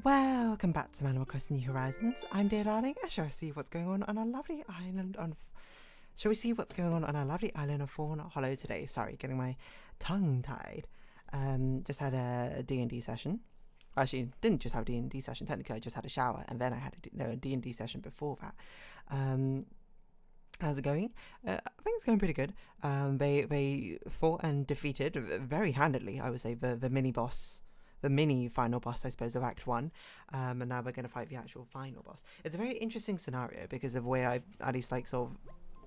Welcome back to Animal Crossing New Horizons. I'm dear darling. Shall we see what's going on our lovely island of Fawnhallow today? Sorry, getting my tongue tied. Just had a D&D session. Actually, didn't just have a D&D session. Technically, I just had a shower, and then I had a D&D session before that. How's it going? I think it's going pretty good. They fought and defeated very handedly, I would say, the mini boss. The mini final boss, I suppose, of Act 1, and now we're going to fight the actual final boss. It's a very interesting scenario because of the way I, at least like sort of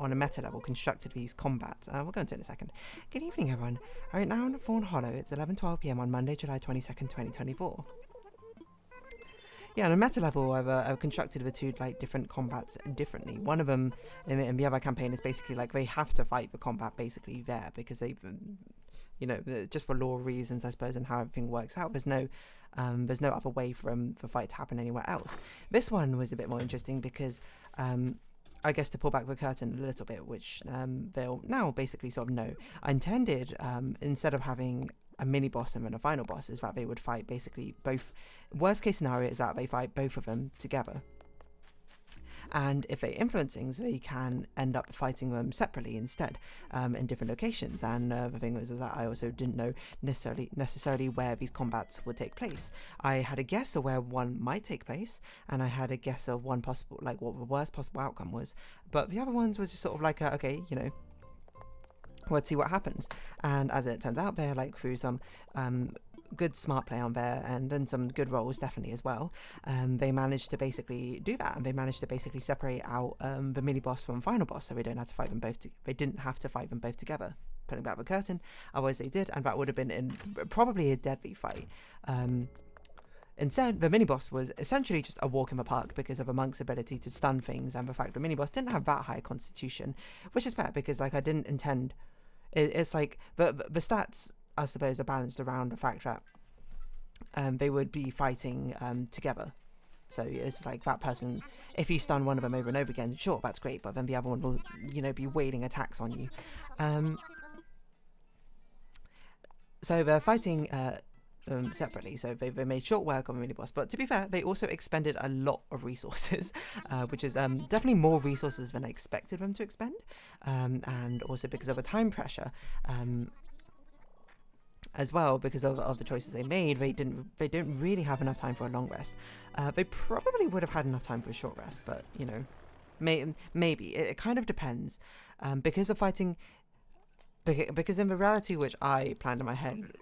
on a meta level, constructed these combats. We'll go into it in a second. Good evening, everyone. All right, now on Fawnhallow, it's 11:12 PM on Monday, July 22nd, 2024. Yeah, on a meta level, I've constructed the two like different combats differently. One of them in the other campaign is basically like they have to fight the combat basically there because they've, you know, just for lore reasons, I suppose, and how everything works out. There's no other way for the fight to happen anywhere else. This one was a bit more interesting because, I guess to pull back the curtain a little bit, which they'll now basically sort of know. I intended, instead of having a mini boss and then a final boss, is that they would fight basically both. Worst case scenario is that they fight both of them together. And if they influence things, they can end up fighting them separately instead, in different locations. And the thing was is that I also didn't know necessarily where these combats would take place. I had a guess of where one might take place, and I had a guess of one possible, like what the worst possible outcome was. But the other ones was just sort of like, okay, you know, let's see what happens. And as it turns out, they're like through some good smart play on there and then some good rolls definitely as well, they managed to basically do that, and they managed to basically separate out the mini boss from final boss, so they don't have to fight them both they didn't have to fight them both together, pulling back the curtain. Otherwise they did, and that would have been probably a deadly fight. Instead, the mini boss was essentially just a walk in the park because of a monk's ability to stun things, and the fact the mini boss didn't have that high constitution, which is fair because like I didn't intend it's like the stats, I suppose, are balanced around the fact that they would be fighting together. So it's like that person, if you stun one of them over and over again, sure, that's great, but then the other one will, you know, be wailing attacks on you. So they're fighting separately, so they made short work of the mini boss, but to be fair, they also expended a lot of resources, which is definitely more resources than I expected them to expend, and also because of a time pressure. As well, because of the choices they made, they didn't really have enough time for a long rest. They probably would have had enough time for a short rest, but you know, maybe it kind of depends, because of fighting. Because in the reality which I planned in my head,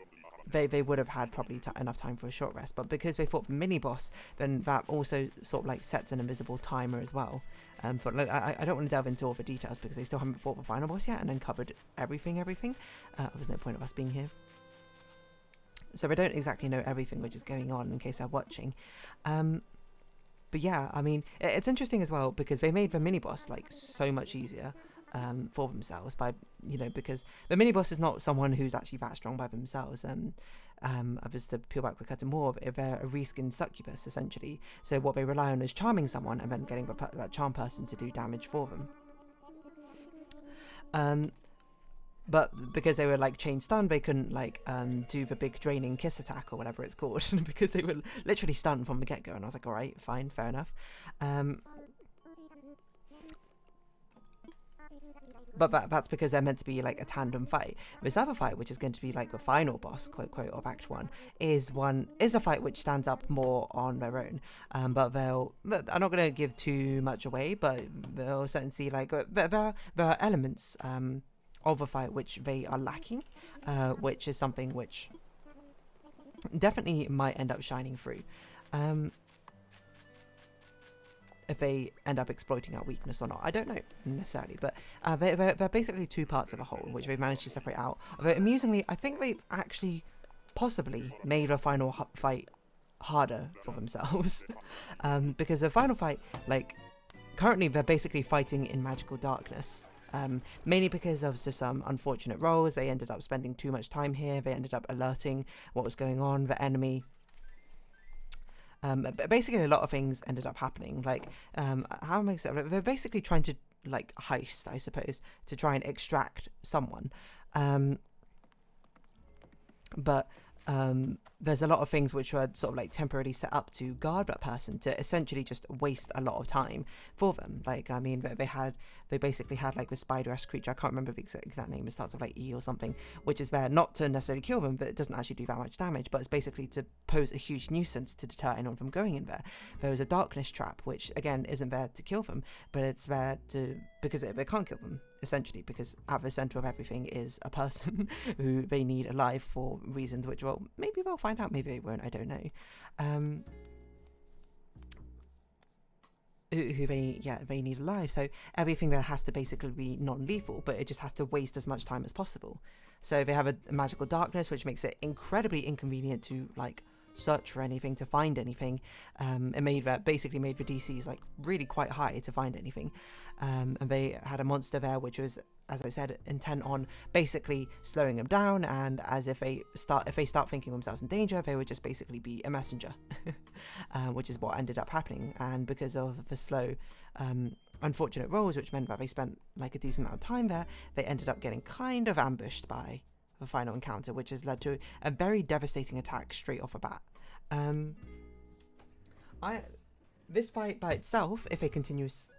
they would have had probably enough time for a short rest, but because they fought the mini boss, then that also sort of like sets an invisible timer as well. But like, I don't want to delve into all the details because they still haven't fought the final boss yet and uncovered everything. There's no point of us being here. So I don't exactly know everything which is going on in case they're watching. But yeah, I mean, it's interesting as well because they made the mini boss like so much easier for themselves by, you know, because the mini boss is not someone who's actually that strong by themselves. Just to peel back the curtain more, they're a reskinned succubus essentially. So what they rely on is charming someone and then getting that charm person to do damage for them. But because they were like chain stunned, they couldn't like do the big draining kiss attack or whatever it's called because they were literally stunned from the get-go, and I was like, all right, fine, fair enough. But that's because they're meant to be like a tandem fight. This other fight, which is going to be like the final boss, quote quote, of Act 1, is a fight which stands up more on their own. But I'm not going to give too much away, but they'll certainly see like there are elements of a fight which they are lacking, which is something which definitely might end up shining through. If they end up exploiting our weakness or not, I don't know necessarily, but they're basically two parts of a whole, which they've managed to separate out. But amusingly, I think they've actually possibly made a final fight harder for themselves, because the final fight, like, currently they're basically fighting in magical darkness. Mainly because of just some unfortunate rolls. They ended up spending too much time here. They ended up alerting what was going on, the enemy. Basically, a lot of things ended up happening. Like, how am I saying? They're basically trying to like heist, I suppose, to try and extract someone. But there's a lot of things which were sort of like temporarily set up to guard that person, to essentially just waste a lot of time for them. Like, I mean, they basically had like the spider-esque creature, I can't remember the exact name, it starts with like E or something, which is there not to necessarily kill them, but it doesn't actually do that much damage, but it's basically to pose a huge nuisance to deter anyone from going in there. There was a darkness trap, which again isn't there to kill them, but it's there to, because they can't kill them, essentially, because at the center of everything is a person who they need alive for reasons which, well, maybe they'll find out, maybe they won't, I don't know. Who they need alive, so everything there has to basically be non-lethal, but it just has to waste as much time as possible. So they have a magical darkness, which makes it incredibly inconvenient to like search for anything, to find anything. It basically made the DCs like really quite high to find anything. And they had a monster there which was, as I said, intent on basically slowing them down, and as if they start thinking themselves in danger, they would just basically be a messenger. Which is what ended up happening. And because of the slow unfortunate rolls, which meant that they spent like a decent amount of time there, they ended up getting kind of ambushed by the final encounter, which has led to a very devastating attack straight off the bat. This fight by itself, if it continues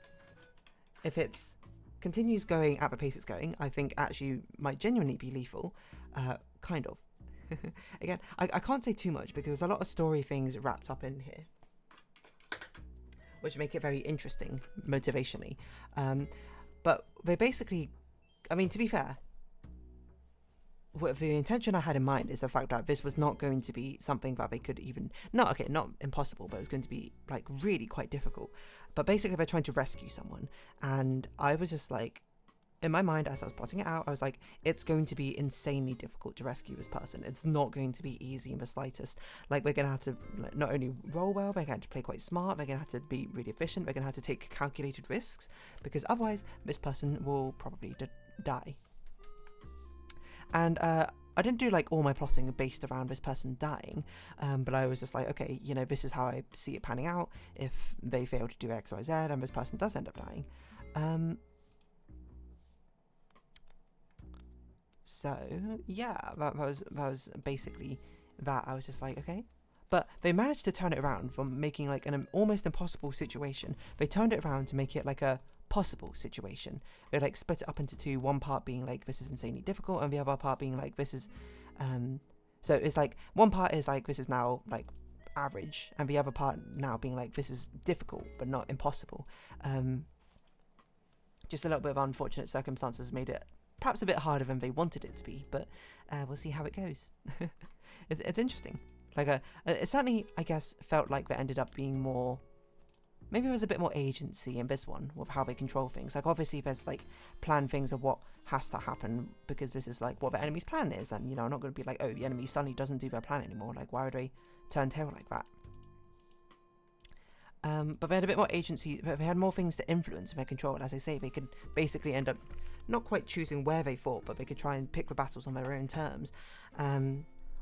going at the pace it's going, I think actually might genuinely be lethal. Kind of. Again, I can't say too much because there's a lot of story things wrapped up in here, which make it very interesting motivationally. But they basically, I mean, to be fair, the intention I had in mind is the fact that this was not going to be something that they could even, not impossible, but it was going to be like really quite difficult. But basically they're trying to rescue someone, and I was just like, in my mind, as I was plotting it out, I was like, it's going to be insanely difficult to rescue this person. It's not going to be easy in the slightest. Like, we're going to have to not only roll well, we're going to play quite smart, we're going to have to be really efficient, we're going to have to take calculated risks, because otherwise this person will probably die. And I didn't do like all my plotting based around this person dying, but I was just like, okay, you know, this is how I see it panning out if they fail to do X, Y, Z, and this person does end up dying. So yeah, that was basically that. I was just like, okay. But they managed to turn it around from making like an almost impossible situation. They turned it around to make it like a possible situation. They like split it up into two, one part being like, this is insanely difficult, and the other part being like, this is so it's like one part is like, this is now like average, and the other part now being like, this is difficult but not impossible. Just a little bit of unfortunate circumstances made it perhaps a bit harder than they wanted it to be, but we'll see how it goes. It's interesting. Like it certainly, I guess, felt like there ended up being more, maybe there was a bit more agency in this one with how they control things. Like, obviously there's like planned things of what has to happen, because this is like what the enemy's plan is, and you know, I'm not going to be like, oh, the enemy suddenly doesn't do their plan anymore, like why would they turn tail like that? But they had a bit more agency, they had more things to influence and their control. As I say, they could basically end up not quite choosing where they fought, but they could try and pick the battles on their own terms.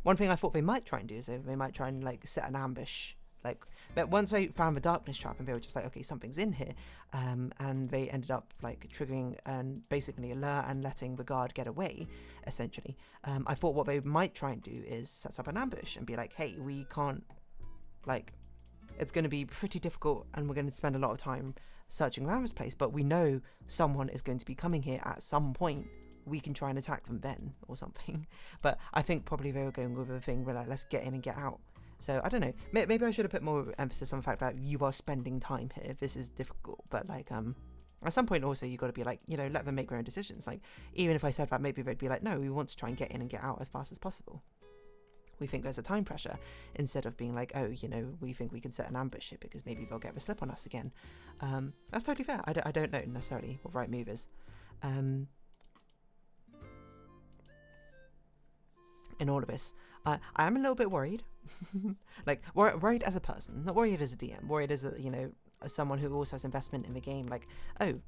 One thing I thought they might try and do is they might try and like set an ambush. Like, but once they found the darkness trap and they were just like, okay, something's in here, and they ended up like triggering and basically alert and letting the guard get away, essentially. I thought what they might try and do is set up an ambush and be like, hey, we can't, like, it's going to be pretty difficult and we're going to spend a lot of time searching around this place, but we know someone is going to be coming here at some point. We can try and attack them then or something. But I think probably they were going with a thing where like, let's get in and get out. So I don't know, maybe I should have put more emphasis on the fact that you are spending time here. This is difficult, but like at some point also you got to be like, you know, let them make their own decisions. Like, even if I said that, maybe they'd be like, no, we want to try and get in and get out as fast as possible. We think there's a time pressure, instead of being like, oh, you know, we think we can set an ambush here because maybe they'll get the slip on us again. That's totally fair. I don't know necessarily what the right move is. In all of this, I am a little bit worried. Like, worried as a person, not worried as a DM, worried as a, you know, as someone who also has investment in the game. Like, oh,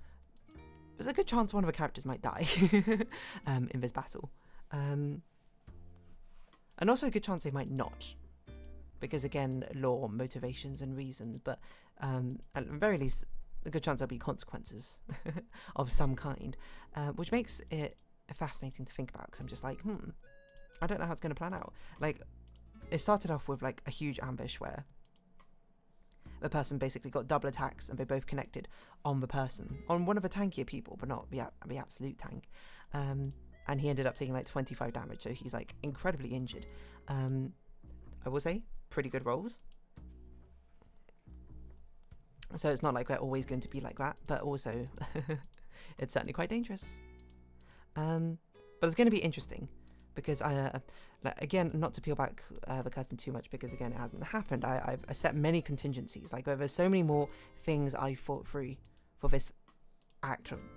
there's a good chance one of the characters might die in this battle. And also a good chance they might not, because again, lore, motivations and reasons, but at the very least, a good chance there'll be consequences of some kind, which makes it fascinating to think about, because I'm just like, I don't know how it's going to plan out. Like, it started off with like a huge ambush where the person basically got double attacks and they both connected on the person, on one of the tankier people, but not the absolute tank. And he ended up taking like 25 damage, so he's like incredibly injured. I will say, pretty good rolls. So it's not like they're always going to be like that, but also it's certainly quite dangerous. But it's going to be interesting because again, not to peel back the curtain too much, because again, it hasn't happened. I've set many contingencies. Like, there's so many more things I thought through for this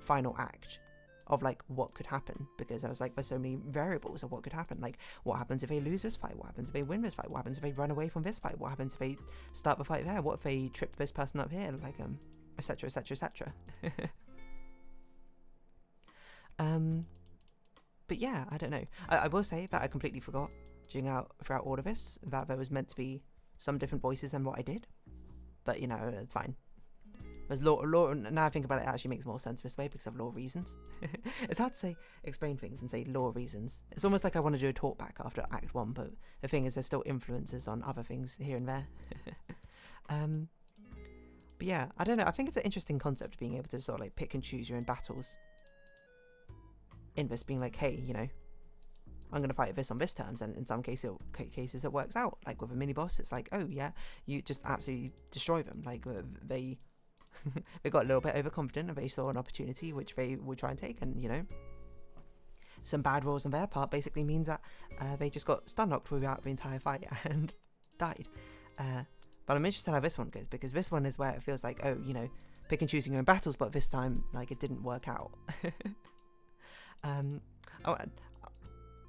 final act of like what could happen, because I was like, there's so many variables of what could happen. Like, what happens if they lose this fight? What happens if they win this fight? What happens if they run away from this fight? What happens if they start the fight there? What if they trip this person up here? Like, etc, etc, etc. But yeah, I don't know. I will say that I completely forgot throughout all of this that there was meant to be some different voices than what I did. But, you know, it's fine. There's law, now I think about it, it actually makes more sense this way because of law reasons. It's hard to explain things and say law reasons. It's almost like I want to do a talk back after Act 1, but the thing is there's still influences on other things here and there. But yeah, I don't know. I think it's an interesting concept, being able to sort of like pick and choose your own battles. In this being like, hey, you know, I'm going to fight this on this terms, and in some cases it works out. Like with a mini boss, it's like, oh yeah, you just absolutely destroy them. Like they got a little bit overconfident and they saw an opportunity which they would try and take, and you know, some bad rolls on their part basically means that they just got stun locked throughout the entire fight and died. But I'm interested how this one goes, because this one is where it feels like, oh, you know, pick and choosing your own battles, but this time like it didn't work out. I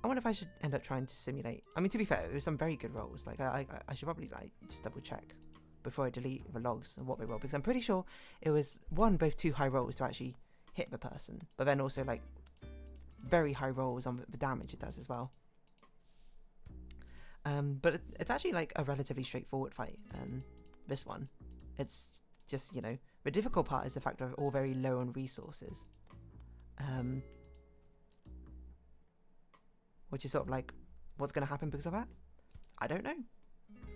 wonder if I should end up trying to simulate. I mean, to be fair, there's some very good rolls. Like I should probably like just double check before I delete the logs of what they roll, because I'm pretty sure it was both too high rolls to actually hit the person, but then also like very high rolls on the damage it does as well. But it's actually like a relatively straightforward fight. This one, it's just, you know, the difficult part is the fact that we're all very low on resources. Which is sort of like, what's going to happen because of that? I don't know.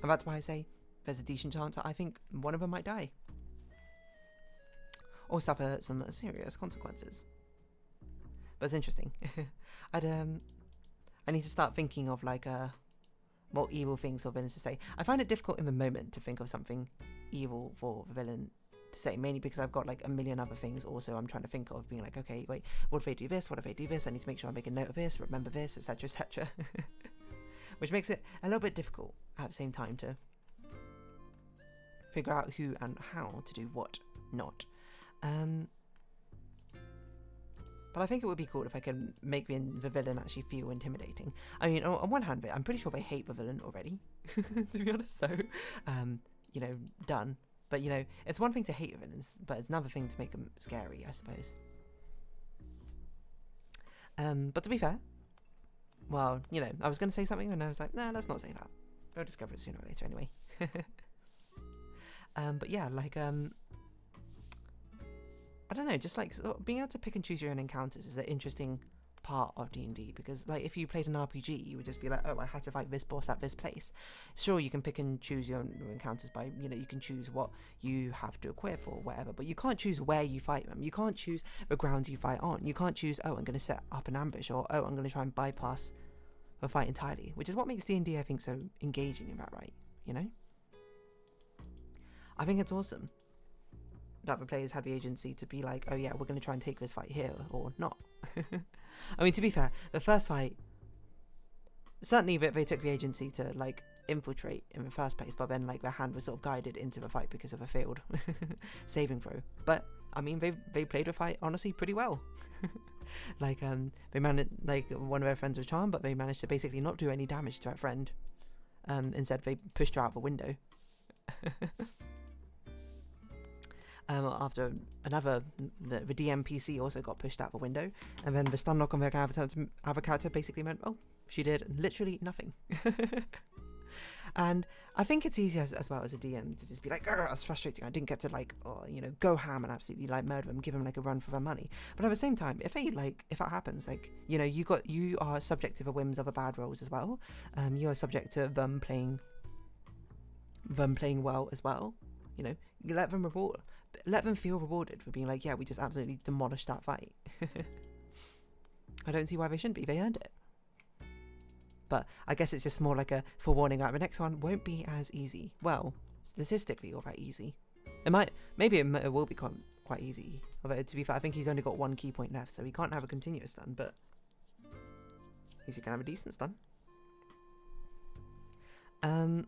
And that's why I say there's a decent chance that I think one of them might die. Or suffer some serious consequences. But it's interesting. I need to start thinking of like more evil things for villains to say. I find it difficult in the moment to think of something evil for the villain to say, mainly because I've got like a million other things also I'm trying to think of, being like, okay, wait, what if they do this? What if they do this? I need to make sure I make a note of this, remember this, etc, etc. Which makes it a little bit difficult at the same time to figure out who and how to do what not. But I think it would be cool if I could make the villain actually feel intimidating. I mean, on one hand, I'm pretty sure they hate the villain already, to be honest, so, you know, done. But, you know, it's one thing to hate villains, but it's another thing to make them scary, I suppose. But to be fair, well, you know, I was going to say something and I was like, no, let's not say that. They'll discover it sooner or later anyway. But yeah, like, I don't know, just like sort of being able to pick and choose your own encounters is an interesting part of D&D, because like if you played an RPG, you would just be like, oh, I had to fight this boss at this place. Sure, you can pick and choose your encounters by, you know, you can choose what you have to equip or whatever, but you can't choose where you fight them. You can't choose the grounds you fight on. You can't choose, oh, I'm going to set up an ambush, or oh, I'm going to try and bypass the fight entirely, which is what makes D&D, I think, so engaging in that right, you know? I think it's awesome that the players had the agency to be like, oh yeah, we're going to try and take this fight here, or not. I mean, to be fair, the first fight, certainly they took the agency to like infiltrate in the first place, but then like their hand was sort of guided into the fight because of a failed saving throw. But I mean, they played the fight honestly pretty well. Like they managed, like one of their friends was charmed, but they managed to basically not do any damage to that friend. Instead, they pushed her out the window. After another, the DMPC also got pushed out the window, and then the stun lock on their other character basically meant, oh, she did literally nothing. And I think it's easy as well as a DM to just be like, that's frustrating. I didn't get to like, go ham and absolutely like murder them, give them like a run for their money. But at the same time, if that happens, like, you are subject to the whims of a bad rolls as well. You are subject to them playing well as well. Let them feel rewarded for being like, yeah, we just absolutely demolished that fight. I don't see why they shouldn't be. They earned it. But I guess it's just more like a forewarning that the next one won't be as easy. Well, statistically, or that easy. Maybe it will be quite easy. Although, to be fair, I think he's only got 1 key point left, so he can't have a continuous stun, but at least he can have a decent stun. The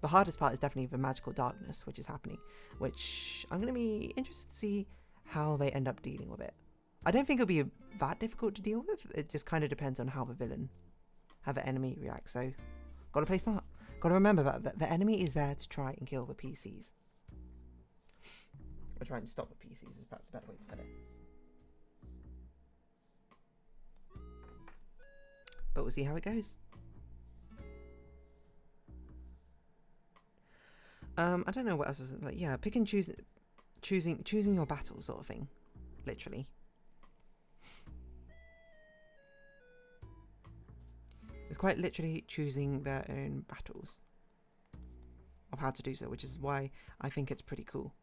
hardest part is definitely the magical darkness, which is happening, which I'm going to be interested to see how they end up dealing with it. I don't think it'll be that difficult to deal with. It just kind of depends on how the enemy reacts. So, gotta play smart. Gotta remember that the enemy is there to try and kill the PCs. Or try and stop the PCs is perhaps a better way to put it. But we'll see how it goes. I don't know what else is like. Yeah, pick and choosing your battle sort of thing, literally. It's quite literally choosing their own battles of how to do so, which is why I think it's pretty cool.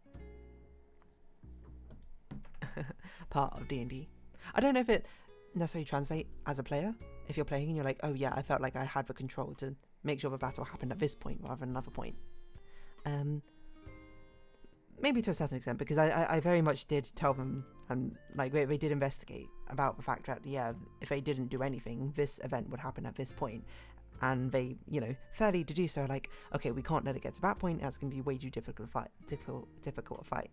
Part of D&D. I don't know if it necessarily translates as a player. If you're playing and you're like, oh yeah, I felt like I had the control to make sure the battle happened at this point rather than another point. Maybe to a certain extent, because I very much did tell them, and like they did investigate about the fact that, yeah, if they didn't do anything, this event would happen at this point, and they, fairly to do so, like, okay, we can't let it get to that point, that's going to be way too difficult a fight.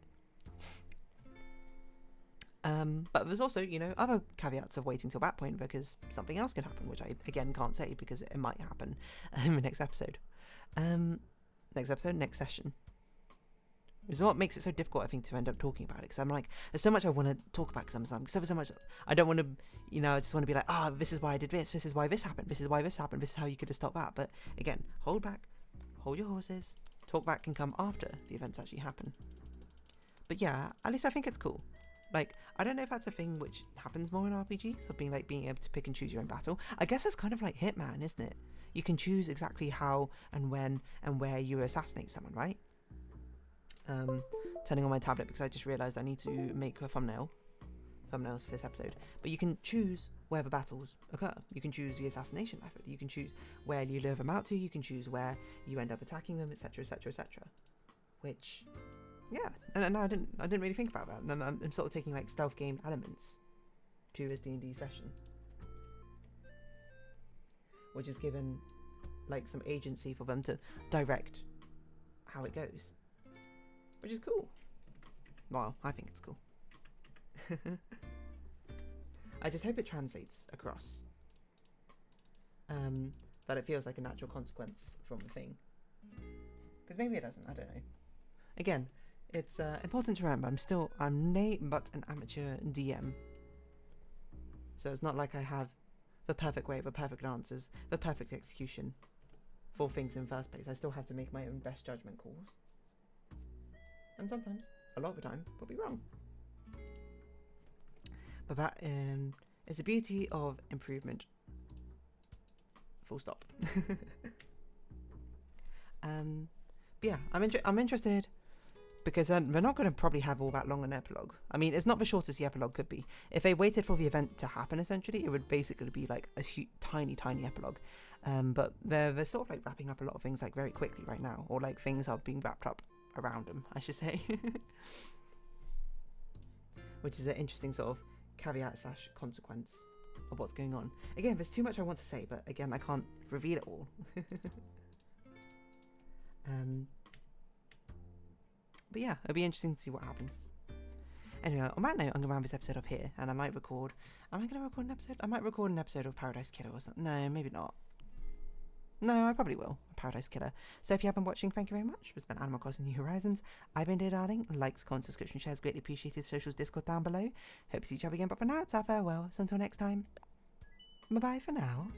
But there's also, other caveats of waiting till that point, because something else can happen, which I, again, can't say, because it might happen in the next episode. Next session. It's what makes it so difficult, I think, to end up talking about it, because I'm like, there's so much I want to talk about, because there's so much I don't want to, I just want to be like, this is why I did this is why this happened, this is why this happened, this is how you could have stopped that. But again, hold back, hold your horses, talk back can come after the events actually happen. But yeah, at least I think it's cool. Like, I don't know if that's a thing which happens more in RPGs, of being able to pick and choose your own battle. I guess it's kind of like Hitman, isn't it? You can choose exactly how and when and where you assassinate someone, right? Turning on my tablet because I just realised I need to make a thumbnails for this episode. But you can choose where the battles occur. You can choose the assassination method. You can choose where you lure them out to. You can choose where you end up attacking them, etc., etc., etc. Which, yeah, and I didn't really think about that. And I'm sort of taking like stealth game elements to this D&D session, which is given like some agency for them to direct how it goes. Which is cool. Well, I think it's cool. I just hope it translates across. That it feels like a natural consequence from the thing. Because maybe it doesn't, I don't know. Again, it's important to remember, I'm nay but an amateur DM. So it's not like I have the perfect way, the perfect answers, the perfect execution for things in the first place. I still have to make my own best judgment calls. And sometimes, a lot of the time, we'll be wrong. But that is the beauty of improvement. Full stop. But yeah, I'm interested, because they're not going to probably have all that long an epilogue. I mean, it's not the shortest the epilogue could be. If they waited for the event to happen, essentially, it would basically be like a tiny epilogue. But they're sort of like wrapping up a lot of things like very quickly right now, or like things are being wrapped up around them, I should say. Which is an interesting sort of caveat / consequence of what's going on. Again, there's too much I want to say, but again, I can't reveal it all. But yeah, it'll be interesting to see what happens. Anyway, on that note, I'm going to round this episode up here, and I might record... Am I going to record an episode? I might record an episode of Paradise Killer or something. No, maybe not. No, I probably will. Paradise Killer. So if you have been watching, thank you very much. It's been Animal Crossing New Horizons. I've been Dear Darling. Likes, comments, subscription, shares, greatly appreciated. Socials, Discord down below. Hope to see each other again, but for now, it's our farewell. So until next time, bye-bye for now.